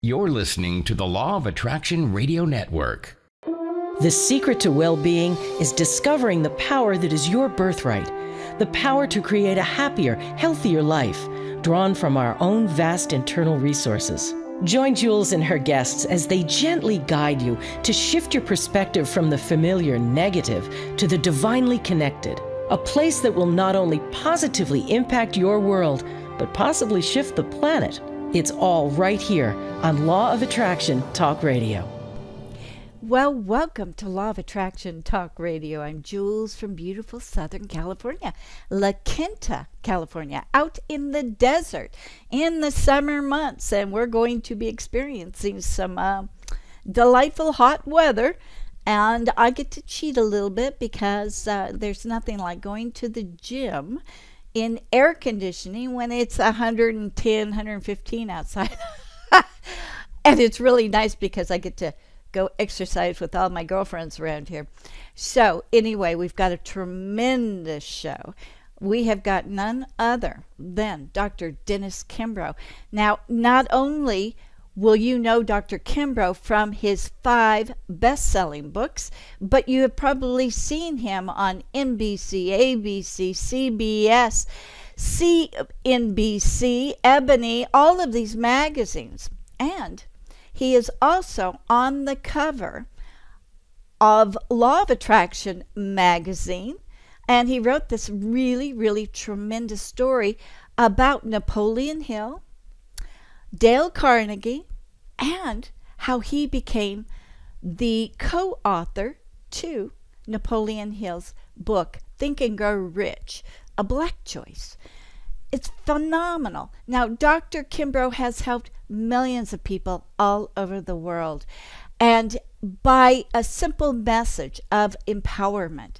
You're listening to the Law of Attraction Radio Network. The secret to well-being is discovering the power that is your birthright, the power to create a happier, healthier life, drawn from our own vast internal resources. Join Jules and her guests as they gently guide you to shift your perspective from the familiar negative to the divinely connected, a place that will not only positively impact your world, but possibly shift the planet. It's all right here on Law of Attraction Talk Radio. Well, welcome to Law of Attraction Talk Radio. I'm Jules from beautiful Southern California, La Quinta, California, out in the desert in the summer months. And we're going to be experiencing some delightful hot weather. And I get to cheat a little bit because there's nothing like going to the gym in air conditioning when it's 110, 115 outside. And it's really nice because I get to go exercise with all my girlfriends around here. So anyway, we've got a tremendous show. We have got none other than Dr. Dennis Kimbro. Now, not only will you know Dr. Kimbro from his 5 best-selling books, but you have probably seen him on NBC, ABC, CBS, CNBC, Ebony, all of these magazines. And he is also on the cover of Law of Attraction magazine. And he wrote this really, really tremendous story about Napoleon Hill, Dale Carnegie, and how he became the co-author to Napoleon Hill's book, Think and Grow Rich, a Black choice. It's phenomenal. Now, Dr. Kimbro has helped millions of people all over the world. And by a simple message of empowerment,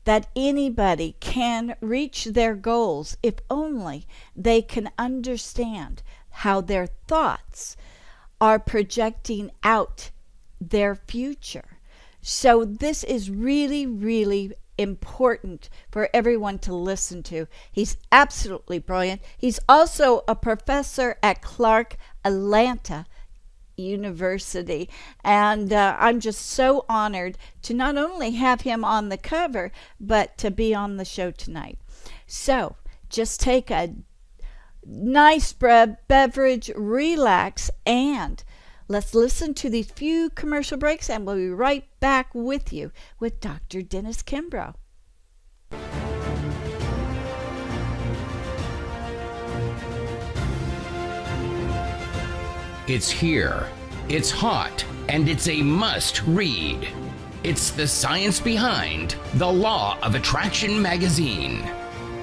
that anybody can reach their goals if only they can understand how their thoughts are projecting out their future. So this is really, really important for everyone to listen to. He's absolutely brilliant. He's also a professor at Clark Atlanta University. And I'm just so honored to not only have him on the cover, but to be on the show tonight. So just take a nice beverage, relax, and let's listen to these few commercial breaks, and we'll be right back with you with Dr. Dennis Kimbro. It's here, it's hot, and it's a must read. It's the science behind the Law of Attraction magazine.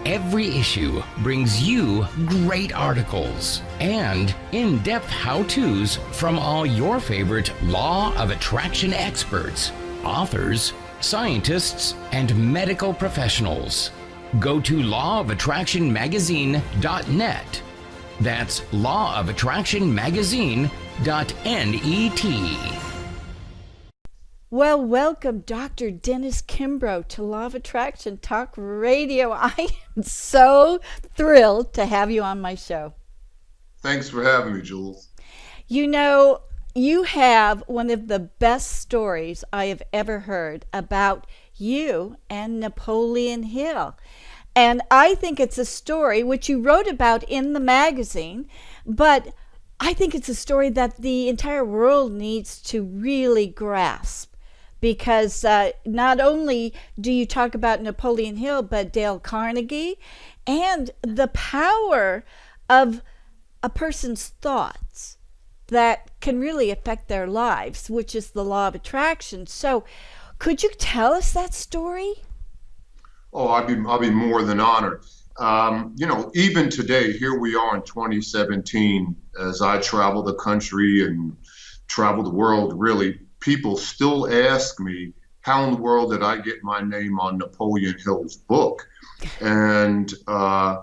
Every issue brings you great articles and in-depth how-tos from all your favorite Law of Attraction experts, authors, scientists, and medical professionals. Go to lawofattractionmagazine.net. That's lawofattractionmagazine.net. Well, welcome Dr. Dennis Kimbro to Law of Attraction Talk Radio. I am so thrilled to have you on my show. Thanks for having me, Jules. You know, you have one of the best stories I have ever heard about you and Napoleon Hill. And I think it's a story which you wrote about in the magazine, but I think it's a story that the entire world needs to really grasp. Because not only do you talk about Napoleon Hill, but Dale Carnegie, and the power of a person's thoughts that can really affect their lives, which is the law of attraction. So could you tell us that story? Oh, I'll be more than honored. Even today, here we are in 2017, as I travel the country and travel the world, really, people still ask me, how in the world did I get my name on Napoleon Hill's book? And, I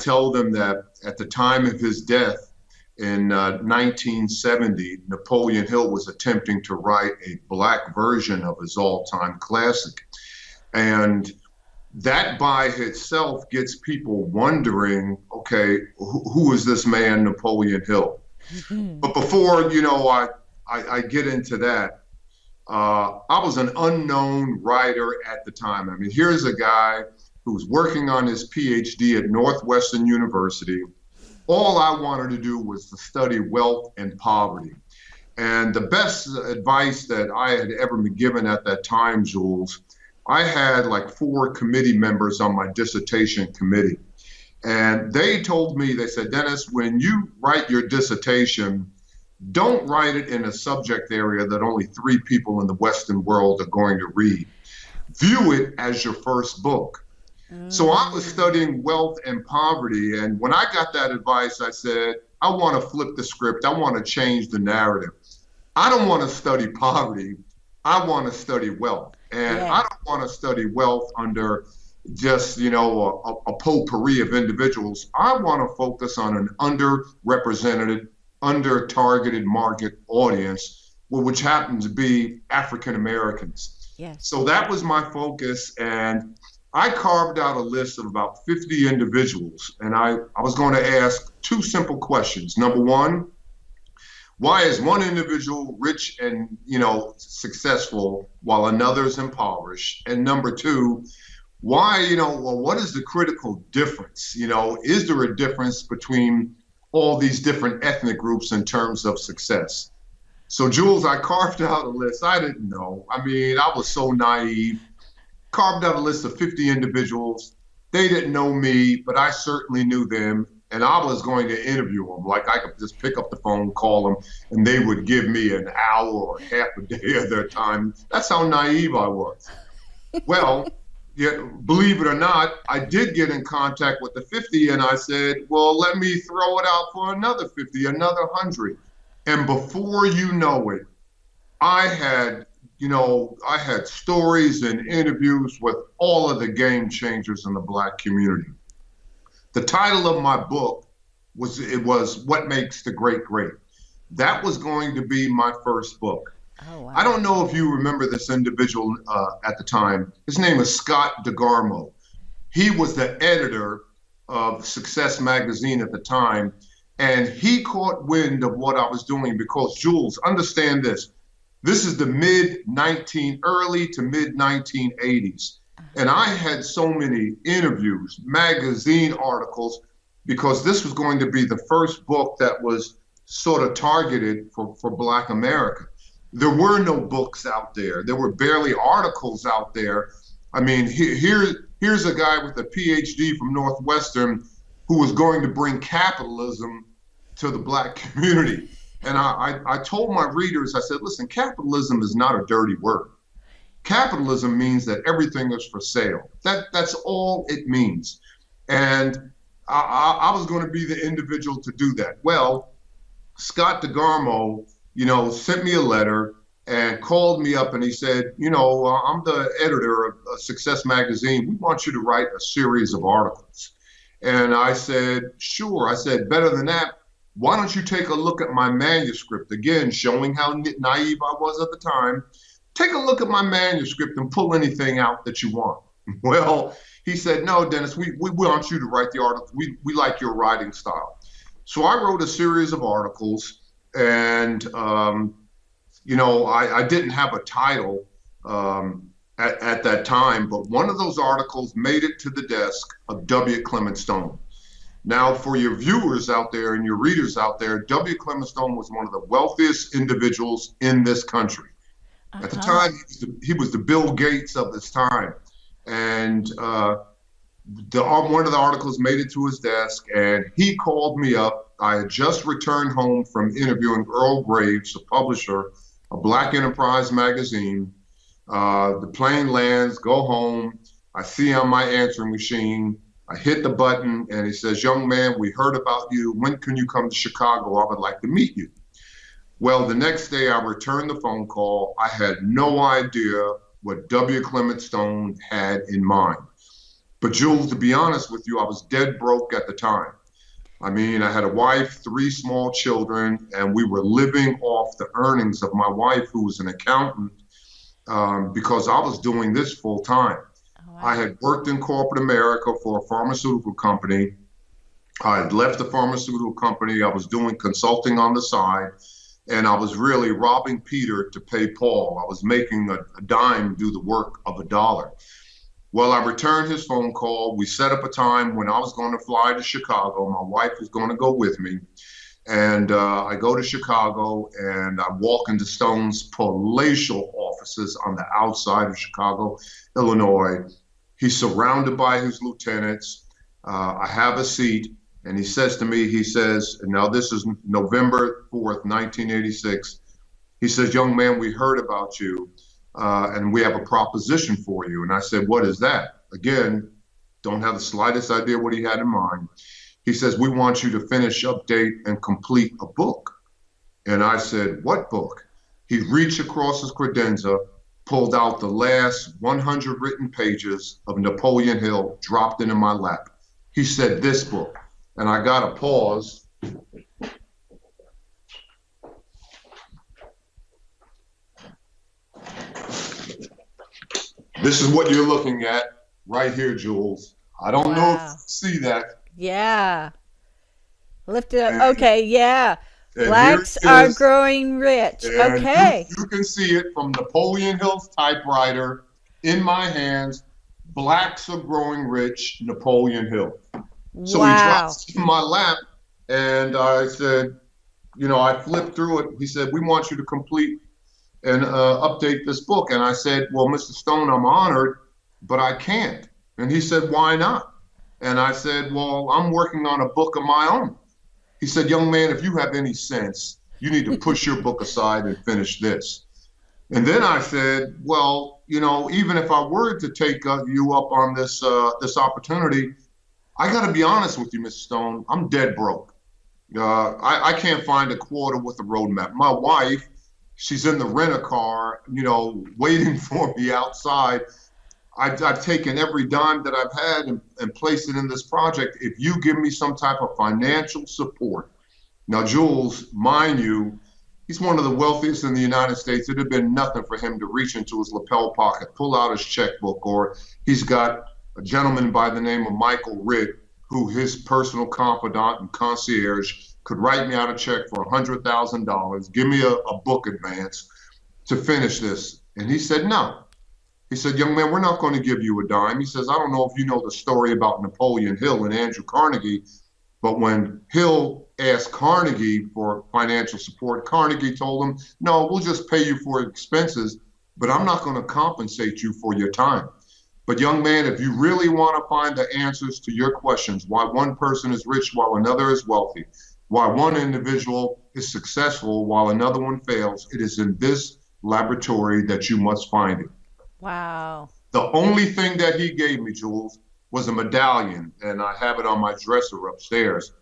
tell them that at the time of his death in 1970, Napoleon Hill was attempting to write a Black version of his all-time classic. And that by itself gets people wondering, okay, who is this man, Napoleon Hill? But before, I get into that, I was an unknown writer at the time. I mean, here's a guy who's working on his PhD at Northwestern University. All I wanted to do was to study wealth and poverty. And the best advice that I had ever been given at that time, Jules, I had like 4 committee members on my dissertation committee. And they told me, they said, Dennis, when you write your dissertation, don't write it in a subject area that only 3 people in the Western world are going to read. View it as your first book. So I was studying wealth and poverty. And when I got that advice, I said, I want to flip the script. I want to change the narrative. I don't want to study poverty. I want to study wealth. And I don't want to study wealth under just, a potpourri of individuals. I want to focus on an underrepresented, under-targeted market audience, which happens to be African Americans. Yes. So that was my focus. And I carved out a list of about 50 individuals. And I was going to ask 2 simple questions. Number one, why is one individual rich and, successful while another is impoverished? And number 2, why, what is the critical difference? Is there a difference between all these different ethnic groups in terms of success? So, Jules, I carved out a list. I didn't know. I mean, I was so naive. Carved out a list of 50 individuals. They didn't know me, but I certainly knew them. And I was going to interview them. Like I could just pick up the phone, call them, and they would give me an hour or half a day of their time. That's how naive I was. Well, believe it or not, I did get in contact with the 50, and I said, well, let me throw it out for another 50, another 100. And before you know it, I had stories and interviews with all of the game changers in the Black community. The title of my book was What Makes the Great Great. That was going to be my first book. Oh, wow. I don't know if you remember this individual at the time. His name is Scott DeGarmo. He was the editor of Success Magazine at the time, and he caught wind of what I was doing because, Jules, understand this. This is the early to mid 1980s. And I had so many interviews, magazine articles, because this was going to be the first book that was sort of targeted for Black America. There were no books out there. There were barely articles out there. I mean, here's a guy with a PhD from Northwestern who was going to bring capitalism to the Black community. And I told my readers, I said, listen, capitalism is not a dirty word. Capitalism means that everything is for sale. That's all it means. And I was going to be the individual to do that. Well, Scott DeGarmo, sent me a letter and called me up and he said, I'm the editor of Success Magazine. We want you to write a series of articles. And I said, sure. I said, better than that, why don't you take a look at my manuscript? Again, showing how naive I was at the time. Take a look at my manuscript and pull anything out that you want. Well, he said, no, Dennis, we want you to write the article. We like your writing style. So I wrote a series of articles and, I didn't have a title at that time, but one of those articles made it to the desk of W. Clement Stone. Now, for your viewers out there and your readers out there, W. Clement Stone was one of the wealthiest individuals in this country. At the time, he was the Bill Gates of his time. And one of the articles made it to his desk, and he called me up. I had just returned home from interviewing Earl Graves, the publisher of Black Enterprise magazine. The plane lands, go home. I see on my answering machine, I hit the button, and he says, young man, we heard about you. When can you come to Chicago? I would like to meet you. Well, the next day I returned the phone call. I had no idea what W. Clement Stone had in mind. But Jules, to be honest with you, I was dead broke at the time. I mean, I had a wife, 3 small children, and we were living off the earnings of my wife, who was an accountant, because I was doing this full time. Oh, wow. I had worked in corporate America for a pharmaceutical company. I had left the pharmaceutical company. I was doing consulting on the side, and I was really robbing Peter to pay Paul. I was making a dime do the work of a dollar. Well, I returned his phone call. We set up a time when I was going to fly to Chicago. My wife was going to go with me. And I go to Chicago and I walk into Stone's palatial offices on the outside of Chicago, Illinois. He's surrounded by his lieutenants. I have a seat, and he says to me, he says, and now this is November 4th, 1986. He says, young man, we heard about you, and we have a proposition for you. And I said, what is that? Again, don't have the slightest idea what he had in mind. He says, we want you to finish, update, and complete a book. And I said, what book? He reached across his credenza, pulled out the last 100 written pages of Napoleon Hill, dropped it in my lap. He said, this book. And I got a pause. This is what you're looking at right here, Jules. I don't know if you see that. Yeah. Lift it up. Okay, yeah. And Blacks are growing rich. And Okay. you can see it from Napoleon Hill's typewriter in my hands. Blacks are growing rich, Napoleon Hill. So he drops it in my lap, and I said, I flipped through it. He said, we want you to complete and update this book. And I said, well, Mr. Stone, I'm honored, but I can't. And he said, why not? And I said, well, I'm working on a book of my own. He said, young man, if you have any sense, you need to push your book aside and finish this. And then I said, well, even if I were to take you up on this opportunity, I got to be honest with you, Mr. Stone, I'm dead broke. I can't find a quarter with a roadmap. My wife, she's in the rent-a-car, waiting for me outside. I've taken every dime that I've had and placed it in this project. If you give me some type of financial support. Now, Jules, mind you, he's one of the wealthiest in the United States. It'd have been nothing for him to reach into his lapel pocket, pull out his checkbook, or he's got a gentleman by the name of Michael Ritt, who his personal confidant and concierge could write me out a check for $100,000, give me a book advance to finish this. And he said, no. He said, young man, we're not going to give you a dime. He says, I don't know if you know the story about Napoleon Hill and Andrew Carnegie, but when Hill asked Carnegie for financial support, Carnegie told him, no, we'll just pay you for expenses, but I'm not going to compensate you for your time. But young man, if you really want to find the answers to your questions, why one person is rich while another is wealthy, why one individual is successful while another one fails, it is in this laboratory that you must find it. Wow. The only thing that he gave me, Jules, was a medallion, and I have it on my dresser upstairs.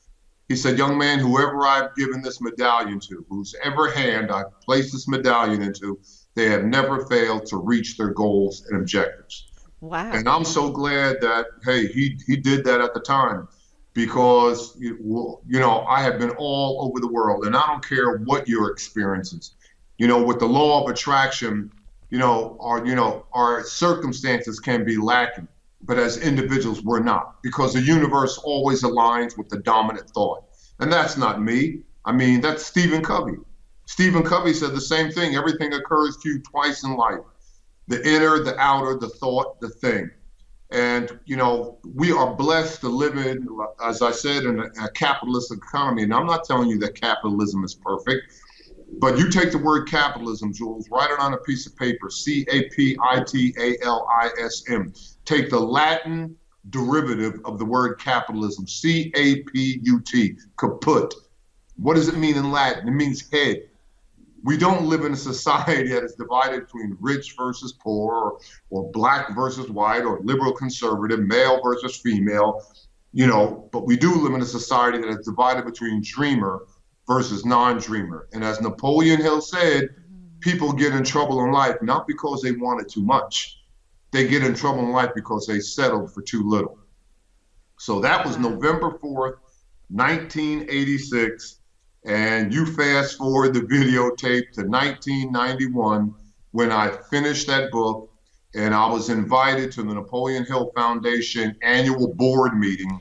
He said, young man, whoever I've given this medallion to, whose ever hand I've placed this medallion into, they have never failed to reach their goals and objectives. Wow. And I'm so glad that, hey, he did that at the time, because, I have been all over the world, and I don't care what your experience is. With the law of attraction, our circumstances can be lacking, but as individuals, we're not, because the universe always aligns with the dominant thought. And that's not me. I mean, that's Stephen Covey. Stephen Covey said the same thing. Everything occurs to you twice in life. The inner, the outer, the thought, the thing. And, we are blessed to live in, as I said, in a capitalist economy. And I'm not telling you that capitalism is perfect. But you take the word capitalism, Jules, write it on a piece of paper, C-A-P-I-T-A-L-I-S-M. Take the Latin derivative of the word capitalism, C-A-P-U-T, kaput. What does it mean in Latin? It means head. We don't live in a society that is divided between rich versus poor, or black versus white, or liberal conservative, male versus female, but we do live in a society that is divided between dreamer versus non-dreamer. And as Napoleon Hill said, people get in trouble in life not because they wanted too much. They get in trouble in life because they settled for too little. So that was November 4th, 1986. And you fast forward the videotape to 1991, when I finished that book, and I was invited to the Napoleon Hill Foundation annual board meeting.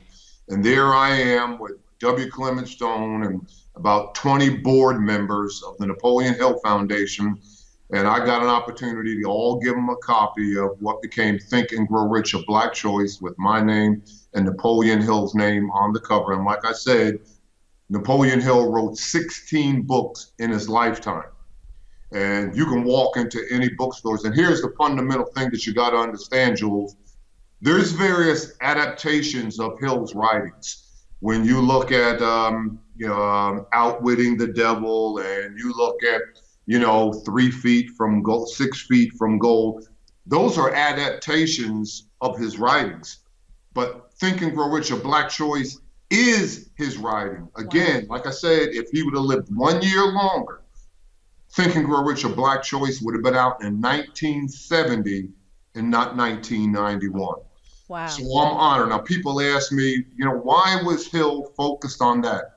And there I am with W. Clement Stone and about 20 board members of the Napoleon Hill Foundation. And I got an opportunity to all give them a copy of what became Think and Grow Rich, a Black Choice, with my name and Napoleon Hill's name on the cover. And like I said, Napoleon Hill wrote 16 books in his lifetime. And you can walk into any bookstores. And here's the fundamental thing that you got to understand, Jules. There's various adaptations of Hill's writings. When you look at Outwitting the Devil, and you look at 3 feet from gold, 6 feet from gold, those are adaptations of his writings. But Think and Grow Rich, a Black Choice is his writing. Again, like I said, if he would have lived 1 year longer, Think and Grow Rich, a Black Choice would have been out in 1970 and not 1991. Wow. So I'm honored. Now, people ask me, why was Hill focused on that?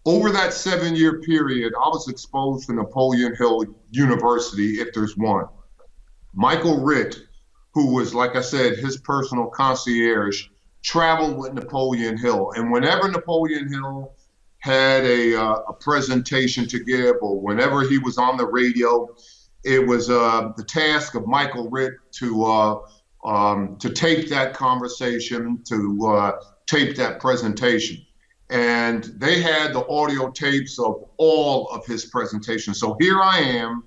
Over that 7-year period, I was exposed to Napoleon Hill University, if there's one. Michael Ritt, who was, like I said, his personal concierge, traveled with Napoleon Hill. And whenever Napoleon Hill had a presentation to give, or whenever he was on the radio, it was the task of Michael Ritt to tape that conversation, to tape that presentation. And they had the audio tapes of all of his presentations. So here I am,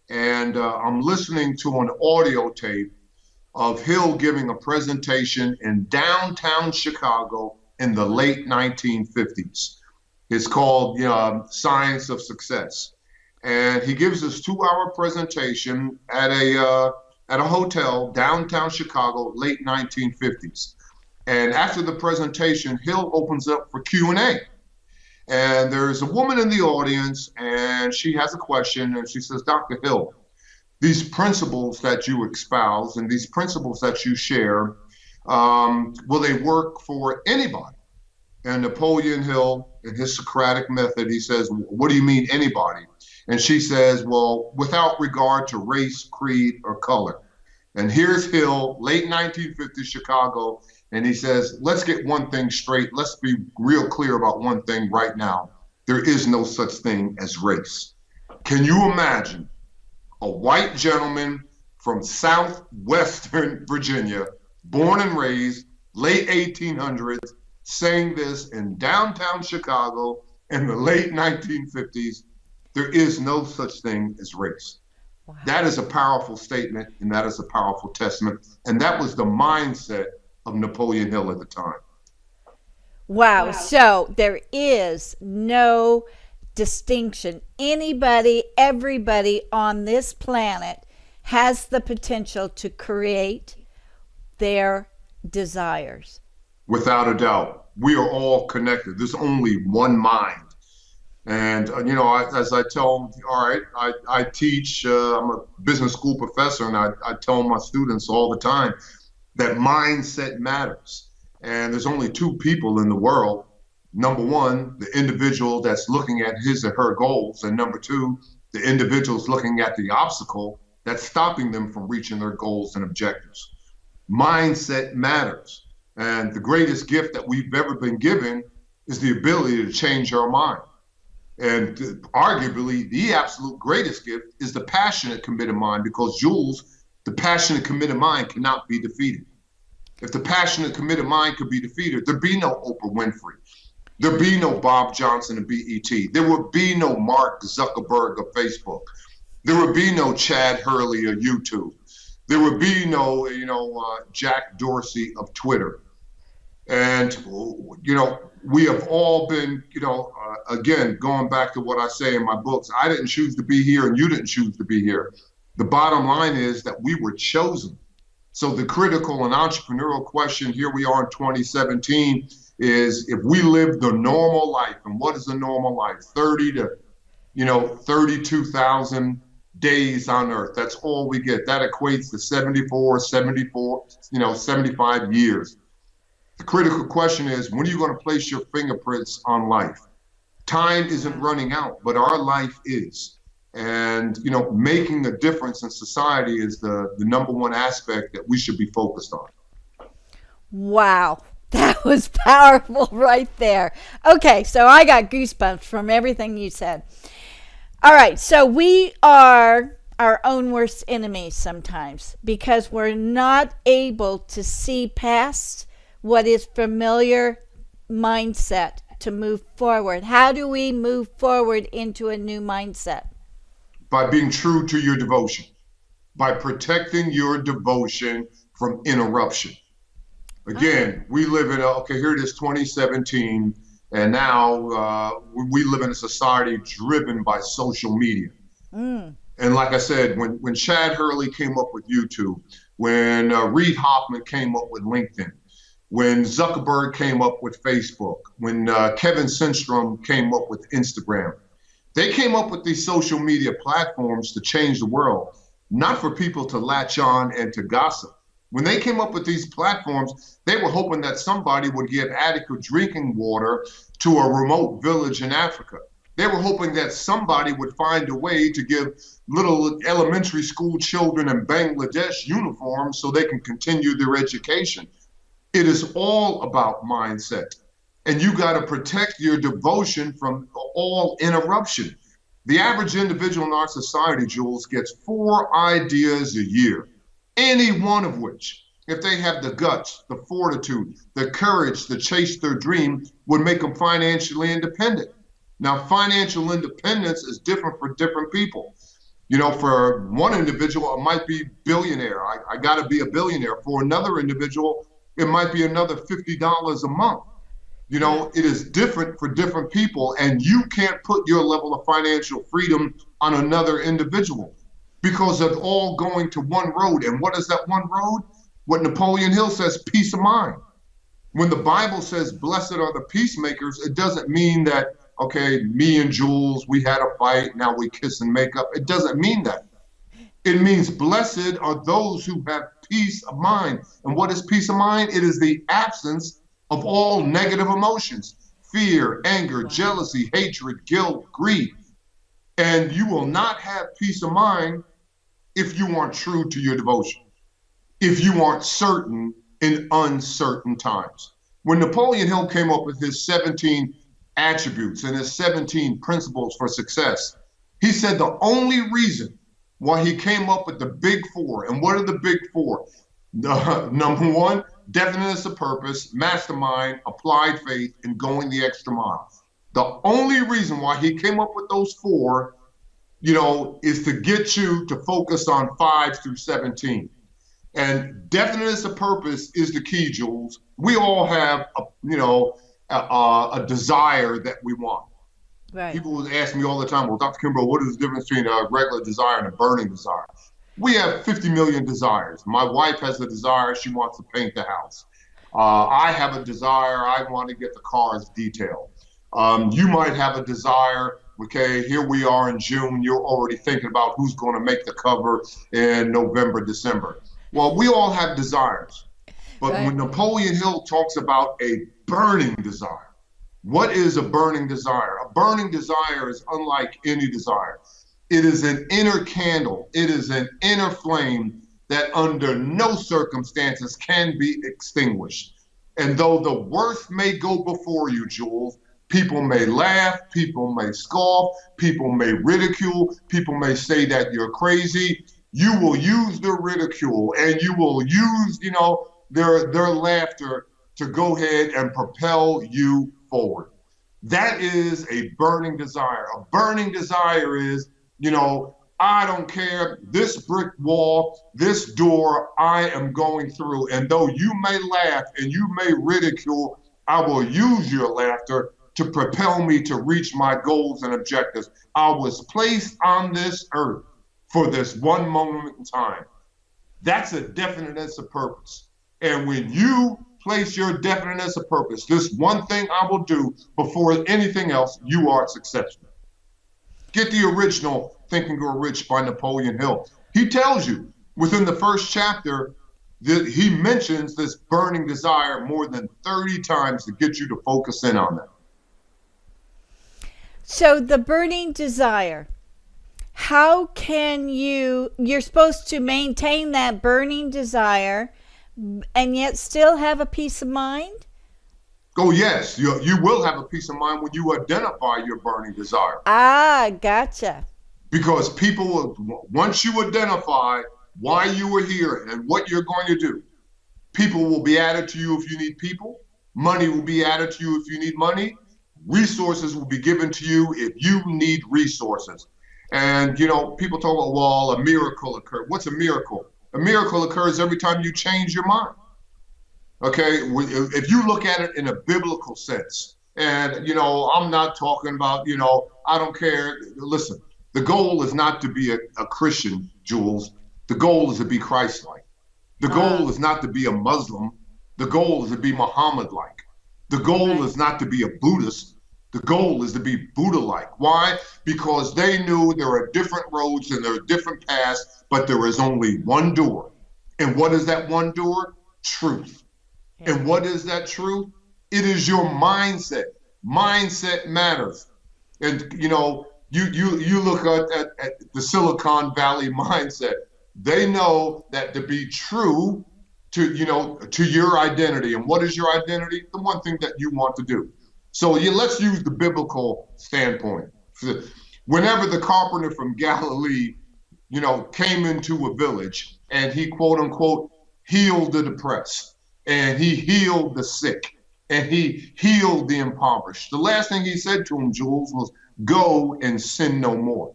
and I'm listening to an audio tape of Hill giving a presentation in downtown Chicago in the late 1950s. It's called Science of Success. And he gives this 2-hour presentation at a hotel downtown Chicago, late 1950s. And after the presentation, Hill opens up for Q&A. And there's a woman in the audience, and she has a question, and she says, Dr. Hill, these principles that you espouse and these principles that you share, will they work for anybody? And Napoleon Hill, in his Socratic method, he says, what do you mean anybody? And she says, well, without regard to race, creed, or color. And here's Hill, late 1950s Chicago, and he says, let's get one thing straight. Let's be real clear about one thing right now. There is no such thing as race. Can you imagine a white gentleman from southwestern Virginia, born and raised, late 1800s, saying this in downtown Chicago in the late 1950s? There is no such thing as race. Wow. That is a powerful statement, and that is a powerful testament. And that was the mindset of Napoleon Hill at the time. Wow. So there is no distinction. Anybody, everybody on this planet has the potential to create their desires. Without a doubt. We are all connected. There's only one mind. And, as I tell, I teach, I'm a business school professor, and I tell my students all the time that mindset matters. And there's only 2 people in the world. Number one, the individual that's looking at his or her goals. And number 2, the individual's looking at the obstacle that's stopping them from reaching their goals and objectives. Mindset matters. And the greatest gift that we've ever been given is the ability to change our mind. And arguably, the absolute greatest gift is the passionate, committed mind, because, Jules, the passionate, committed mind cannot be defeated. If the passionate, committed mind could be defeated, there'd be no Oprah Winfrey. There'd be no Bob Johnson of BET. There would be no Mark Zuckerberg of Facebook. There would be no Chad Hurley of YouTube. There would be no, Jack Dorsey of Twitter. And, we have all been, again, going back to what I say in my books, I didn't choose to be here and you didn't choose to be here. The bottom line is that we were chosen. So the critical and entrepreneurial question, here we are in 2017, is if we lived the normal life, and what is a normal life? 30 to, 32,000 days on earth. That's all we get. That equates to 75 years. The critical question is, when are you going to place your fingerprints on life? Time isn't running out, but our life is. And, making a difference in society is the number one aspect that we should be focused on. Wow. That was powerful right there. Okay, so I got goosebumps from everything you said. All right, so we are our own worst enemies sometimes because we're not able to see past what is familiar mindset to move forward. How do we move forward into a new mindset? By being true to your devotion, by protecting your devotion from interruption. Again, we live in here it is 2017, and now we live in a society driven by social media. And like I said, when Chad Hurley came up with YouTube, when Reid Hoffman came up with LinkedIn, when Zuckerberg came up with Facebook, when Kevin Systrom came up with Instagram, they came up with these social media platforms to change the world, not for people to latch on and to gossip. When they came up with these platforms, they were hoping that somebody would give adequate drinking water to a remote village in Africa. They were hoping that somebody would find a way to give little elementary school children in Bangladesh uniforms so they can continue their education. It is all about mindset. And you got to protect your devotion from all interruption. The average individual in our society, Jules, gets 4 ideas a year, any one of which, if they have the guts, the fortitude, the courage to chase their dream, would make them financially independent. Now, financial independence is different for different people. You know, for one individual, it might be billionaire. I got to be a billionaire. For another individual, it might be another $50 a month. You know, it is different for different people, and you can't put your level of financial freedom on another individual because they're all going to one road. And what is that one road? What Napoleon Hill says, peace of mind. When the Bible says, blessed are the peacemakers, it doesn't mean that, okay, me and Jules, we had a fight, now we kiss and make up. It doesn't mean that. It means blessed are those who have peace of mind. And what is peace of mind? It is the absence of all negative emotions, fear, anger, jealousy, hatred, guilt, greed. And you will not have peace of mind if you aren't true to your devotion, if you aren't certain in uncertain times. When Napoleon Hill came up with his 17 attributes and his 17 principles for success, he said the only reason why he came up with the big 4, and what are the big 4? Number 1, definiteness of purpose, mastermind, applied faith, and going the extra mile. The only reason why he came up with those 4, you know, is to get you to focus on 5 through 17. And definiteness of purpose is the key, Jules. We all have, a desire that we want. Right. People would ask me all the time, well, Dr. Kimbro, what is the difference between a regular desire and a burning desire? We have 50 million desires. My wife has a desire, she wants to paint the house. I have a desire, I want to get the cars detailed. You might have a desire, okay, here we are in June, you're already thinking about who's going to make the cover in November, December. Well, we all have desires. But Right. when Napoleon Hill talks about a burning desire, what is a burning desire? A burning desire is unlike any desire. It is an inner candle. It is an inner flame that under no circumstances can be extinguished. And though the worst may go before you, Jules, people may laugh, people may scoff, people may ridicule, people may say that you're crazy. You will use their ridicule and you will use, their laughter to go ahead and propel you forward. That is a burning desire. A burning desire is, I don't care, this brick wall, this door, I am going through. And though you may laugh and you may ridicule, I will use your laughter to propel me to reach my goals and objectives. I was placed on this earth for this one moment in time. That's a definiteness of purpose. And when you place your definiteness of purpose, this one thing I will do before anything else, you are successful. Get the original Think and Grow Rich by Napoleon Hill. He tells you within the first chapter that he mentions this burning desire more than 30 times to get you to focus in on that. So the burning desire, how can you're supposed to maintain that burning desire and yet still have a peace of mind? Oh, yes, you will have a peace of mind when you identify your burning desire. Ah, gotcha. Because people will, once you identify why you are here and what you're going to do, people will be added to you if you need people. Money will be added to you if you need money. Resources will be given to you if you need resources. And, people talk about, well, a miracle occurred. What's a miracle? A miracle occurs every time you change your mind. Okay, if you look at it in a biblical sense, and I'm not talking about, I don't care. Listen, the goal is not to be a Christian, Jules. The goal is to be Christ-like. The goal is not to be a Muslim. The goal is to be Muhammad-like. The goal is not to be a Buddhist. The goal is to be Buddha-like. Why? Because they knew there are different roads and there are different paths, but there is only one door. And what is that one door? Truth. Yeah. And what is that truth? It is your mindset. Mindset matters. And you look at the Silicon Valley mindset. They know that to be true to your identity. And what is your identity? The one thing that you want to do. So let's use the biblical standpoint. Whenever the carpenter from Galilee, came into a village and he, quote unquote, healed the depressed, and he healed the sick, and he healed the impoverished. The last thing he said to him, Jules, was, go and sin no more.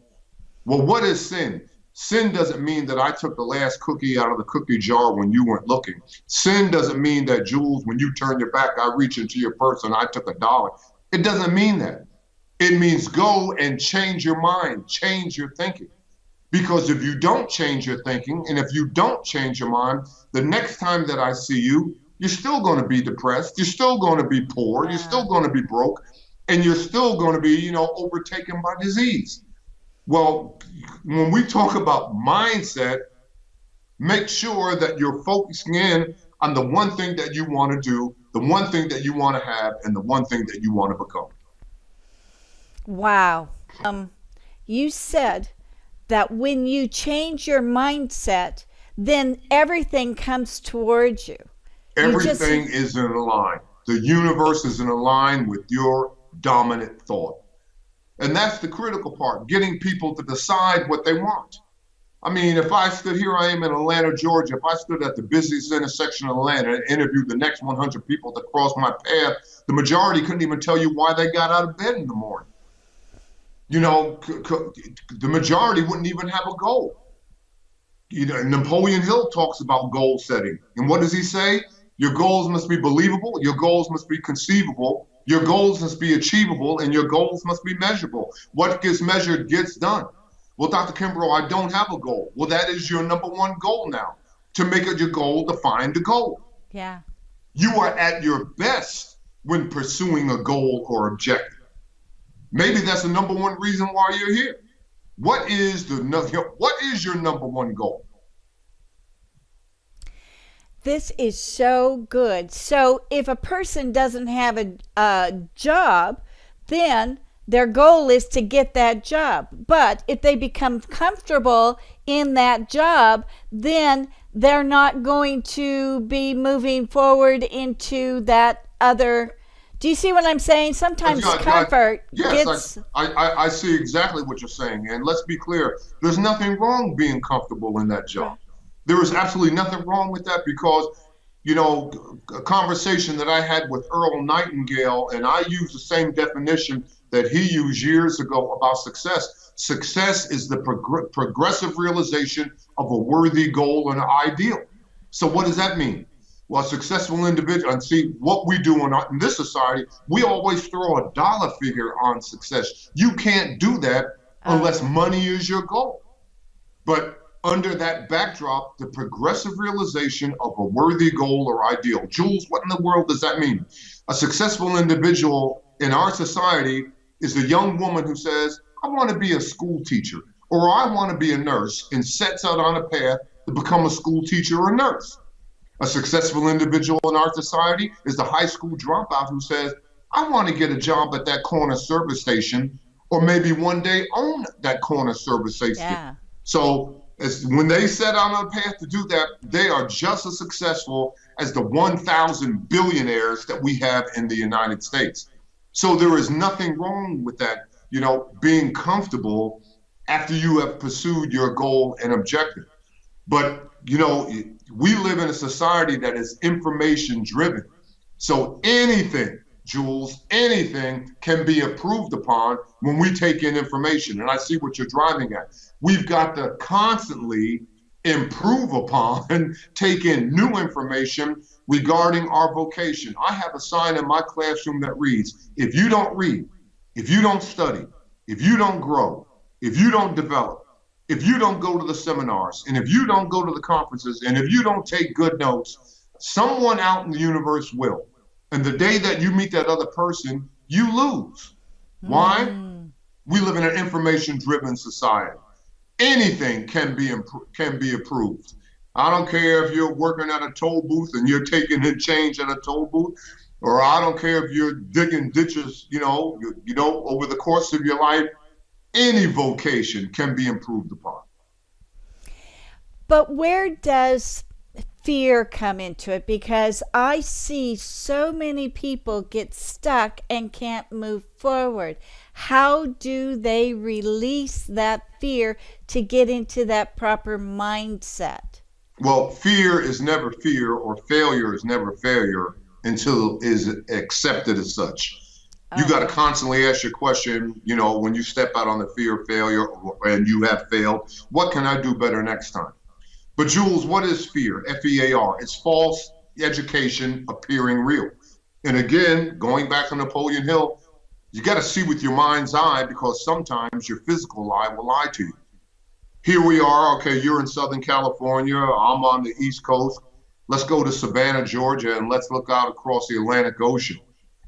Well, what is sin? Sin doesn't mean that I took the last cookie out of the cookie jar when you weren't looking. Sin doesn't mean that, Jules, when you turn your back, I reach into your purse and I took $1. It doesn't mean that. It means go and change your mind, change your thinking. Because if you don't change your thinking, and if you don't change your mind, the next time that I see you, you're still going to be depressed. You're still going to be poor. You're still going to be broke. And you're still going to be, overtaken by disease. Well, when we talk about mindset, make sure that you're focusing in on the one thing that you want to do, the one thing that you want to have, and the one thing that you want to become. Wow. You said that when you change your mindset, then everything comes towards you. Everything is in a line. The universe is in a line with your dominant thought. And that's the critical part, getting people to decide what they want. I mean, if I stood here, I am in Atlanta, Georgia. If I stood at the busiest intersection of Atlanta and interviewed the next 100 people that crossed my path, the majority couldn't even tell you why they got out of bed in the morning. The majority wouldn't even have a goal. Napoleon Hill talks about goal setting. And what does he say? Your goals must be believable. Your goals must be conceivable. Your goals must be achievable, and your goals must be measurable. What gets measured gets done. Well, Dr. Kimbro, I don't have a goal. Well, that is your number one goal now. To make it your goal, to find the goal. Yeah. You are at your best when pursuing a goal or objective. Maybe that's the number one reason why you're here. What is your number one goal? This is so good. So if a person doesn't have a job, then their goal is to get that job. But if they become comfortable in that job, then they're not going to be moving forward into that other. Do you see what I'm saying? Sometimes comfort gets. I see exactly what you're saying. And let's be clear, there's nothing wrong being comfortable in that job. Right. There is absolutely nothing wrong with that because, a conversation that I had with Earl Nightingale, and I use the same definition that he used years ago about success. Success is the progressive realization of a worthy goal and ideal. So what does that mean? Well, a successful individual, and see what we do in this society, we always throw a dollar figure on success. You can't do that unless money is your goal. But under that backdrop, the progressive realization of a worthy goal or ideal. Jules, what in the world does that mean? A successful individual in our society is a young woman who says, I want to be a school teacher, or I want to be a nurse, and sets out on a path to become a school teacher or nurse. A successful individual in our society is the high school dropout who says, I want to get a job at that corner service station, or maybe one day own that corner service station. Yeah. So As when they set out on a path to do that, they are just as successful as the 1,000 billionaires that we have in the United States. So there is nothing wrong with that, being comfortable after you have pursued your goal and objective. But, we live in a society that is information driven. So anything, Jules, anything can be improved upon when we take in information. And I see what you're driving at. We've got to constantly improve upon, take in new information regarding our vocation. I have a sign in my classroom that reads, if you don't read, if you don't study, if you don't grow, if you don't develop, if you don't go to the seminars, and if you don't go to the conferences, and if you don't take good notes, someone out in the universe will. And the day that you meet that other person, you lose. Why? We live in an information-driven society. Anything can be approved. I don't care if you're working at a toll booth and you're taking in change at a toll booth, or I don't care if you're digging ditches, over the course of your life. Any vocation can be improved upon. But where does fear come into it? Because I see so many people get stuck and can't move forward. How do they release that fear to get into that proper mindset? Well, fear is never fear, or failure is never failure until it is accepted as such. You got to constantly ask your question, when you step out on the fear of failure and you have failed, what can I do better next time? But Jules, what is fear? F-E-A-R. It's false education appearing real. And again, going back to Napoleon Hill, you got to see with your mind's eye, because sometimes your physical eye will lie to you. Here we are. Okay, you're in Southern California. I'm on the East Coast. Let's go to Savannah, Georgia, and let's look out across the Atlantic Ocean.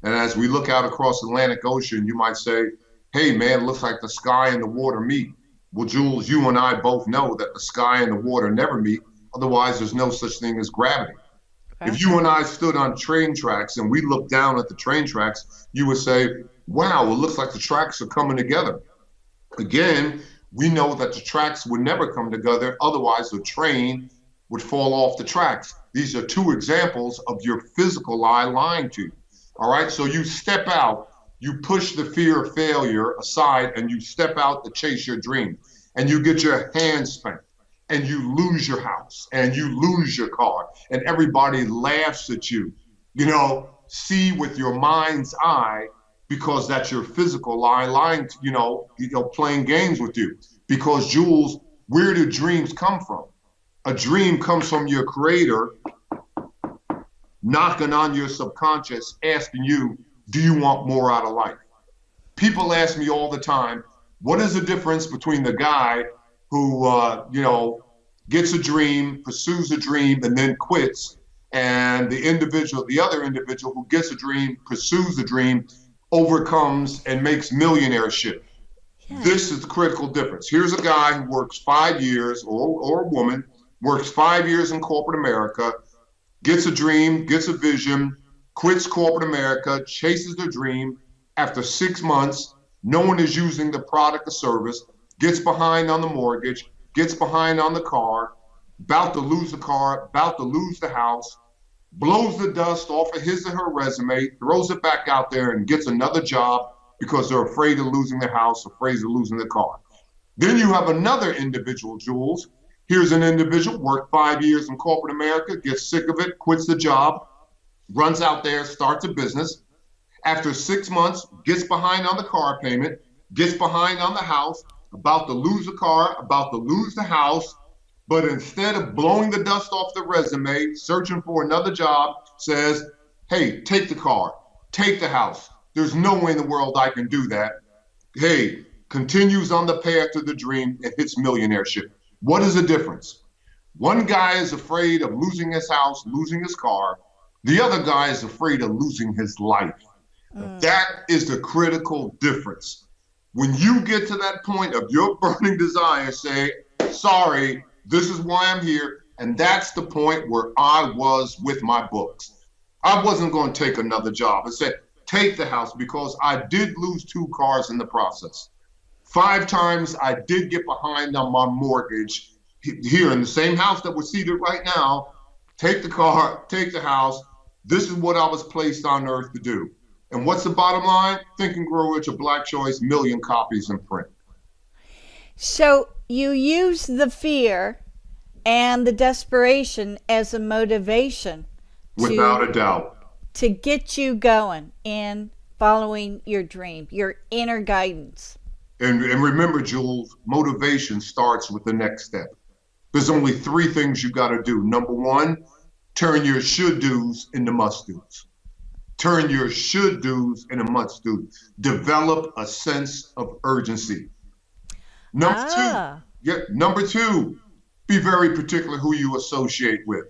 And as we look out across the Atlantic Ocean, you might say, hey, man, it looks like the sky and the water meet. Well, Jules, you and I both know that the sky and the water never meet. Otherwise, there's no such thing as gravity. Okay. If you and I stood on train tracks and we looked down at the train tracks, you would say, wow, it looks like the tracks are coming together. Again, we know that the tracks would never come together. Otherwise, the train would fall off the tracks. These are two examples of your physical eye lying to you. All right, so you step out, you push the fear of failure aside, and you step out to chase your dream. And you get your hands spanked, and you lose your house, and you lose your car, and everybody laughs at you. See with your mind's eye, because that's your physical eye lying, playing games with you. Because, Jules, where do dreams come from? A dream comes from your creator knocking on your subconscious, asking you, do you want more out of life? People ask me all the time, what is the difference between the guy who, gets a dream, pursues a dream, and then quits, and the other individual who gets a dream, pursues the dream, overcomes, and makes millionaireship? Yeah. This is the critical difference. Here's a guy who works 5 years, or a woman, works 5 years in corporate America, gets a dream, gets a vision, quits corporate America, chases their dream. After 6 months, no one is using the product or service, gets behind on the mortgage, gets behind on the car, about to lose the car, about to lose the house, blows the dust off of his or her resume, throws it back out there and gets another job because they're afraid of losing the house, afraid of losing the car. Then you have another individual, Jules. Here's an individual, worked 5 years in corporate America, gets sick of it, quits the job, runs out there, starts a business. After 6 months, gets behind on the car payment, gets behind on the house, about to lose the car, about to lose the house, but instead of blowing the dust off the resume, searching for another job, says, hey, take the car, take the house. There's no way in the world I can do that. Hey, continues on the path to the dream and hits millionaireship. What is the difference? One guy is afraid of losing his house, losing his car. The other guy is afraid of losing his life. That is the critical difference. When you get to that point of your burning desire, say, sorry, this is why I'm here. And that's the point where I was with my books. I wasn't going to take another job. I said, take the house, because I did lose 2 cars in the process. 5 times I did get behind on my mortgage. here in the same house that we're seated right now, take the car, take the house. This is what I was placed on earth to do. And what's the bottom line? Think and Grow Rich, a Black choice, 1,000,000 copies in print. So you use the fear and the desperation as a motivation Without a doubt. to get you going in following your dream, your inner guidance. And remember, Jules, motivation starts with the next step. There's only 3 things you got to do. Number 1, turn your should do's into must do's. Turn your should do's into must do's. Develop a sense of urgency. Number two, be very particular who you associate with.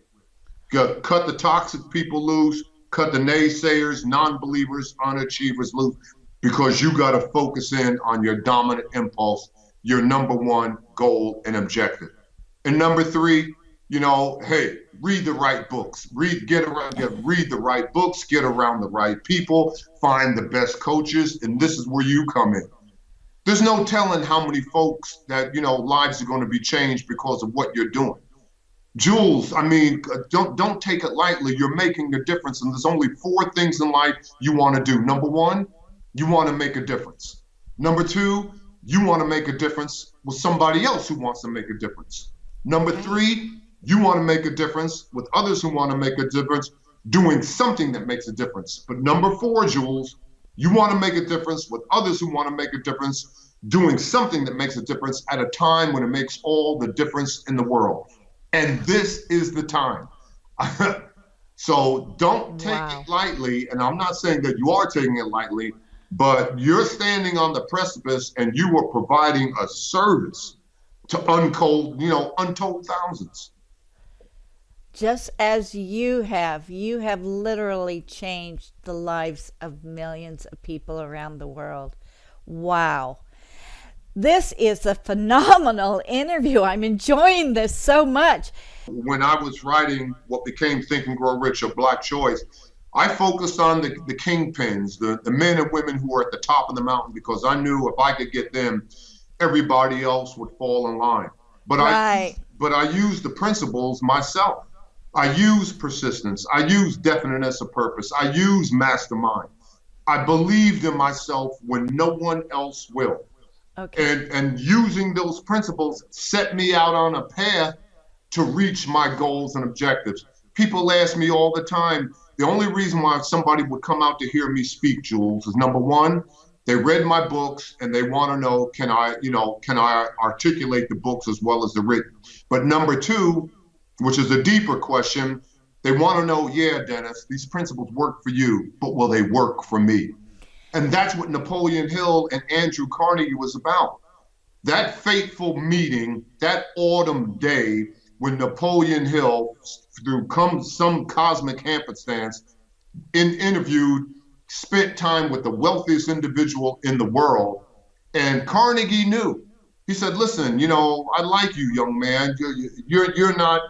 Cut the toxic people loose, cut the naysayers, non-believers, unachievers loose, because you got to focus in on your dominant impulse, your number 1 goal and objective. And number 3, hey, read the right books. Read the right books, get around the right people, find the best coaches, and this is where you come in. There's no telling how many folks that, lives are going to be changed because of what you're doing. Jules, don't take it lightly. You're making a difference, and there's only 4 things in life you want to do. Number 1, you want to make a difference. Number 2, you want to make a difference with somebody else who wants to make a difference. Number 3, you want to make a difference with others who want to make a difference, doing something that makes a difference. But number 4, Jules, you want to make a difference with others who want to make a difference, doing something that makes a difference at a time when it makes all the difference in the world. And this is the time. So don't take it lightly. And I'm not saying that you are taking it lightly, but you're standing on the precipice and you are providing a service to untold thousands. Just as you have literally changed the lives of millions of people around the world. Wow. This is a phenomenal interview. I'm enjoying this so much. When I was writing what became Think and Grow Rich, a Black choice, I focused on the kingpins, the men and women who are at the top of the mountain, because I knew if I could get them, everybody else would fall in line. But I used the principles myself. I use persistence. I use definiteness of purpose. I use mastermind. I believed in myself when no one else will. Okay. And using those principles set me out on a path to reach my goals and objectives. People ask me all the time, the only reason why somebody would come out to hear me speak, Jules, is number 1, they read my books and they want to know, can I articulate the books as well as the written? But number 2, which is a deeper question, they want to know, yeah, Dennis, these principles work for you, but will they work for me? And that's what Napoleon Hill and Andrew Carnegie was about. That fateful meeting, that autumn day when Napoleon Hill, through some cosmic happenstance, spent time with the wealthiest individual in the world. And Carnegie knew. He said, listen, I like you, young man. You're not,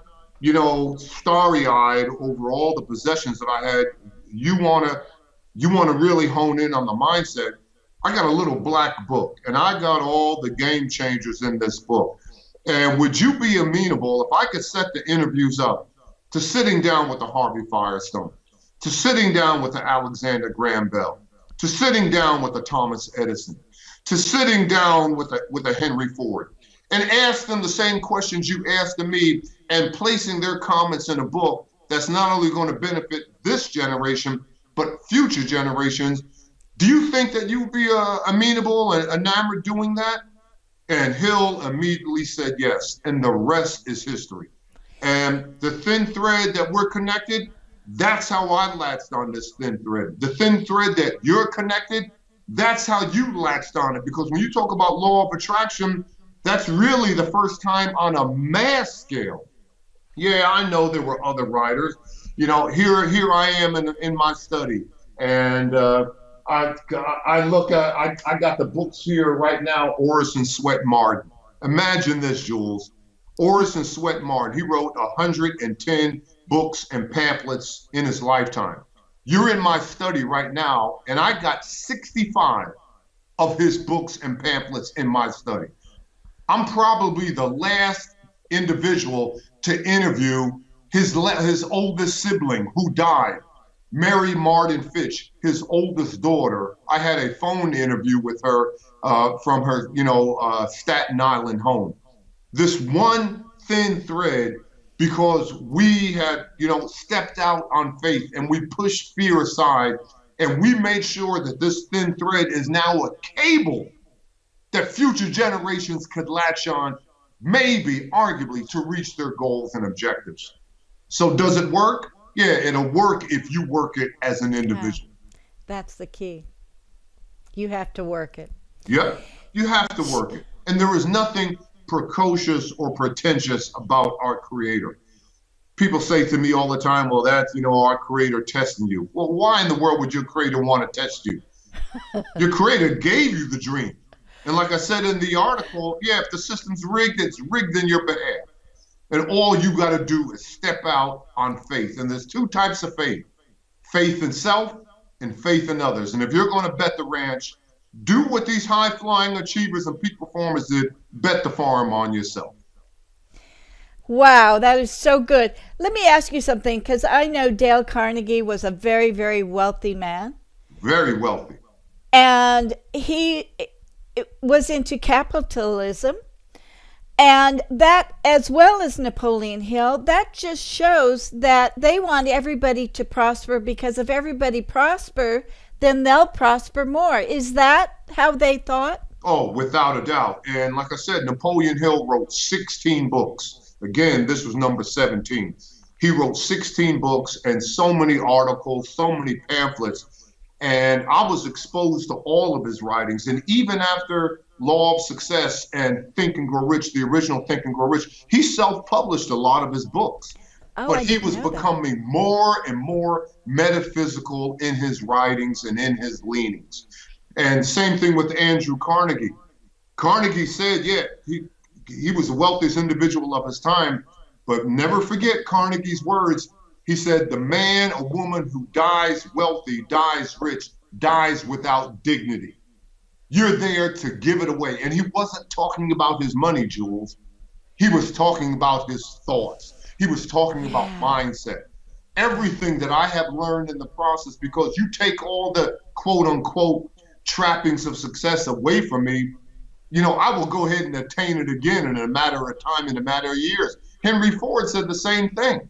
starry-eyed over all the possessions that I had. You want to really hone in on the mindset. I got a little black book, and I got all the game changers in this book. And would you be amenable if I could set the interviews up to sitting down with the Harvey Firestone, to sitting down with the Alexander Graham Bell, to sitting down with the Thomas Edison, to sitting down with a Henry Ford, and ask them the same questions you asked of me, and placing their comments in a book that's not only going to benefit this generation, but future generations? Do you think that you'd be amenable and enamored doing that? And Hill immediately said yes, and the rest is history. And the thin thread that we're connected, that's how I latched on this thin thread. The thin thread that you're connected, that's how you latched on it. Because when you talk about law of attraction, that's really the first time on a mass scale. Yeah, I know there were other writers. Here I am in my study, and I got the books here right now. Orison Swett Marden. Imagine this, Jules. Orison Swett Marden. He wrote 110 books and pamphlets in his lifetime. You're in my study right now, and I got 65 of his books and pamphlets in my study. I'm probably the last individual to interview his oldest sibling who died, Mary Martin Fitch, his oldest daughter. I had a phone interview with her from her, Staten Island home. This one thin thread, because we had, stepped out on faith and we pushed fear aside, and we made sure that this thin thread is now a cable that future generations could latch on, maybe, arguably, to reach their goals and objectives. So does it work? Yeah, it'll work if you work it as an individual. That's the key. You have to work it. Yeah, you have to work it. And there is nothing precocious or pretentious about our Creator. People say to me all the time, well, that's, our Creator testing you. Well, why in the world would your Creator want to test you? Your Creator gave you the dream. And like I said in the article, yeah, if the system's rigged, it's rigged in your behalf. And all you got to do is step out on faith. And there's two types of faith: faith in self and faith in others. And if you're going to bet the ranch, do what these high-flying achievers and peak performers did: bet the farm on yourself. Wow, that is so good. Let me ask you something, because I know Dale Carnegie was a very, very wealthy man. Very wealthy. And he was into capitalism. And that, as well as Napoleon Hill, that just shows that they want everybody to prosper, because if everybody prosper, then they'll prosper more. Is that how they thought? Oh, without a doubt. And like I said, Napoleon Hill wrote 16 books. Again, this was number 17. He wrote 16 books and so many articles, so many pamphlets. And I was exposed to all of his writings. And even after Law of Success and Think and Grow Rich, the original Think and Grow Rich, he self-published a lot of his books. But he was becoming more and more metaphysical in his writings and in his leanings. And same thing with Andrew Carnegie. Carnegie said, yeah, he was the wealthiest individual of his time, but never forget Carnegie's words. He said, the man or woman who dies wealthy, dies rich, dies without dignity. You're there to give it away. And he wasn't talking about his money, Jules. He was talking about his thoughts. He was talking about mindset. Everything that I have learned in the process, because you take all the quote unquote trappings of success away from me, I will go ahead and attain it again in a matter of time, in a matter of years. Henry Ford said the same thing.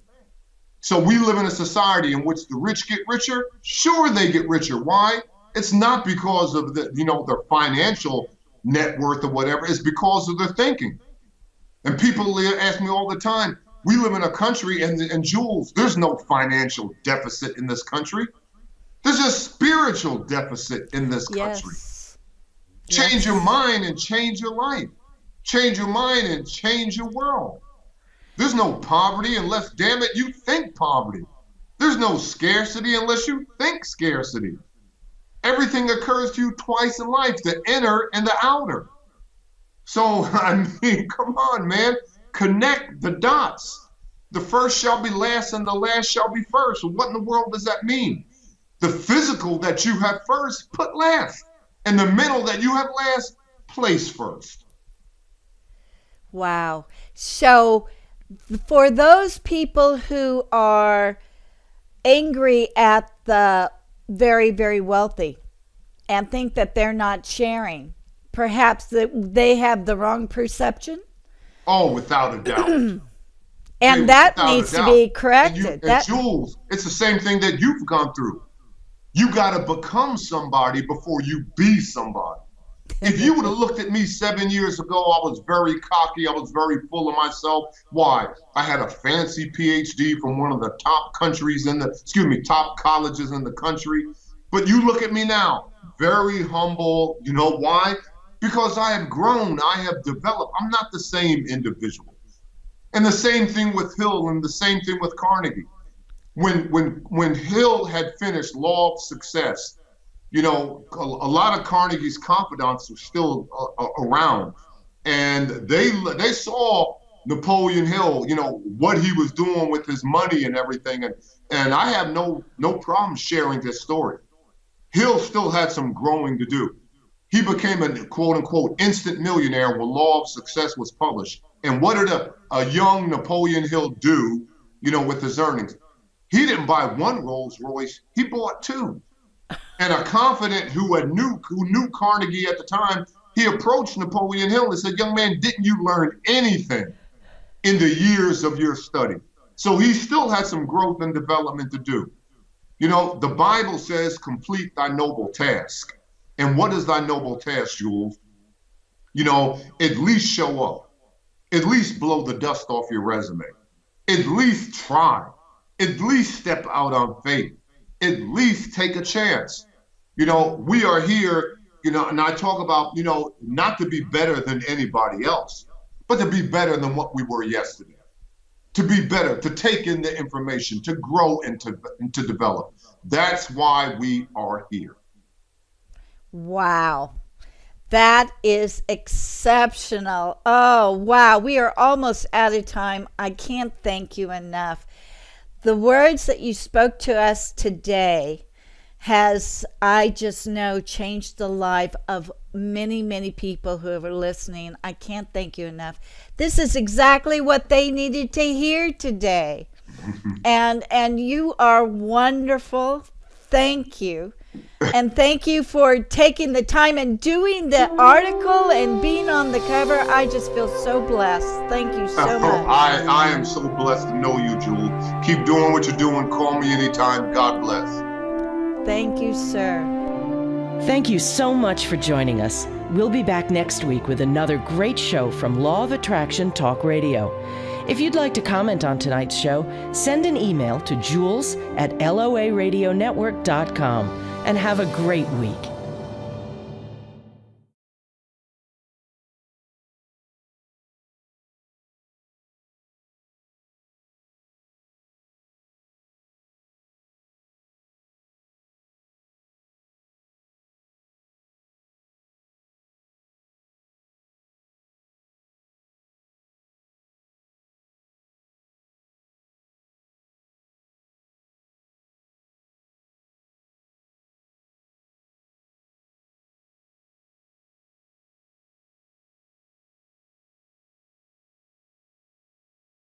So we live in a society in which the rich get richer. Sure, they get richer. Why? It's not because of their financial net worth or whatever. It's because of their thinking. And people ask me all the time, we live in a country, and Jules, there's no financial deficit in this country. There's a spiritual deficit in this country. Yes. Change your mind and change your life. Change your mind and change your world. There's no poverty unless, damn it, you think poverty. There's no scarcity unless you think scarcity. Everything occurs to you twice in life, the inner and the outer. So, come on, man. Connect the dots. The first shall be last and the last shall be first. So what in the world does that mean? The physical that you have first, put last. And the mental that you have last, place first. Wow. So for those people who are angry at the very, very wealthy and think that they're not sharing, perhaps that they have the wrong perception? Oh, without a doubt. And that needs to be corrected. And Jules, it's the same thing that you've gone through. You got to become somebody before you be somebody. If you would have looked at me 7 years ago, I was very cocky. I was very full of myself. Why? I had a fancy PhD from one of the top top colleges in the country. But you look at me now, very humble. You know why? Because I have grown. I have developed. I'm not the same individual. And the same thing with Hill and the same thing with Carnegie. When Hill had finished Law of Success, a lot of Carnegie's confidants were still around, and they saw Napoleon Hill, what he was doing with his money and everything, and I have no problem sharing this story. Hill still had some growing to do. He became a quote unquote instant millionaire when Law of Success was published, And what did a young Napoleon Hill do, with his earnings? He didn't buy one Rolls Royce, he bought two. And a confidant who knew Carnegie at the time, he approached Napoleon Hill and said, young man, didn't you learn anything in the years of your study? So he still had some growth and development to do. The Bible says, complete thy noble task. And what is thy noble task, Jules? At least show up. At least blow the dust off your resume. At least try. At least step out on faith. At least take a chance. We are here, and I talk about, not to be better than anybody else, but to be better than what we were yesterday. To be better, to take in the information, to grow and to develop. That's why we are here. Wow. That is exceptional. Oh, wow. We are almost out of time. I can't thank you enough. The words that you spoke to us today has, I just know, changed the life of many, many people who are listening. I can't thank you enough. This is exactly what they needed to hear today. And you are wonderful. Thank you. And thank you for taking the time and doing the article and being on the cover. I just feel so blessed. Thank you so much. I am so blessed to know you, Jewel. Keep doing what you're doing. Call me anytime. God bless. Thank you, sir. Thank you so much for joining us. We'll be back next week with another great show from Law of Attraction Talk Radio. If you'd like to comment on tonight's show, send an email to jules@loaradionetwork.com and have a great week.